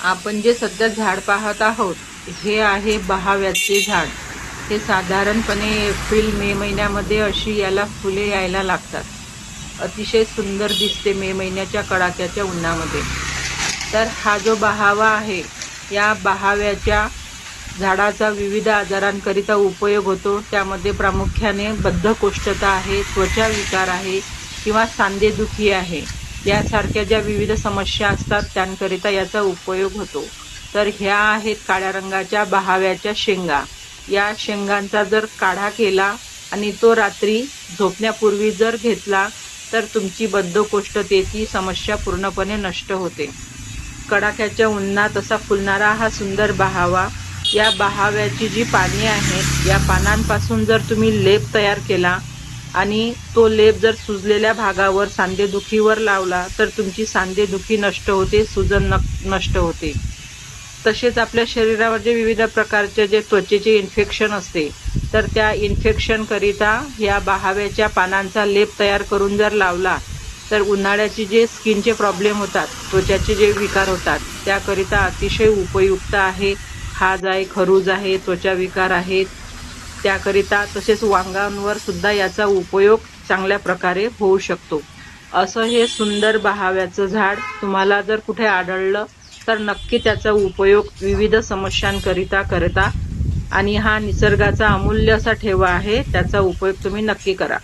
आपण जे सध्या झाड पाहत आहोत हे आहे बहाव्याचे झाड। हे साधारणपणे एप्रिल मे महिन्यामध्ये अशी याला फुले यायला लागतात। अतिशय सुंदर दिसते मे महिन्याच्या कडाक्याच्या उन्हामध्ये। तर हा जो बहावा आहे या बहाव्याच्या झाडाचा विविध आजारांकरिता उपयोग होतो। त्यामध्ये प्रामुख्याने बद्धकोष्ठता आहे, त्वचा विकार आहे किंवा सांधेदुखी आहे, यासारख्या ज्या विविध समस्या असतात त्यांकरिता याचा उपयोग होतो। तर ह्या आहेत काळ्या रंगाच्या बहाव्याच्या शेंगा। या शेंगांचा जर काढा केला आणि तो रात्री झोपण्यापूर्वी जर घेतला तर तुमची बद्धकोष्ठतेची समस्या पूर्णपणे नष्ट होते। कडाक्याच्या उन्हात असा फुलणारा हा सुंदर बहावा, या बहाव्याची जी पाने आहेत या पानांपासून जर तुम्ही लेप तयार केला आणि तो लेप जर सुजलेल्या भागावर सांधेदुखीवर लावला तर तुमची सांधेदुखी नष्ट होते, सुजन नष्ट होते। तसेच आपल्या शरीरावर जे विविध प्रकारचे जे त्वचेचे इन्फेक्शन असते तर त्या इन्फेक्शन करिता या बहाव्याच्या पानांचा लेप तयार करून जर लावला तर उन्हाळ्याचे जे स्किनचे प्रॉब्लेम होतात, त्वचाचे जे विकार होतात त्याकरिता अतिशय उपयुक्त आहे। खाज आहे, खरूज आहे, त्वचा विकार आहेत त्याकरिता, तसेच वांगांवर सुद्धा याचा उपयोग चांगल्या प्रकारे होऊ शकतो। असं हे सुंदर बहाव्याचं झाड तुम्हाला जर कुठे आढळलं तर नक्की त्याचा उपयोग विविध समस्यांकरिता करता आणि हा निसर्गाचा अमूल्य असा ठेवा आहे, त्याचा उपयोग तुम्ही नक्की करा।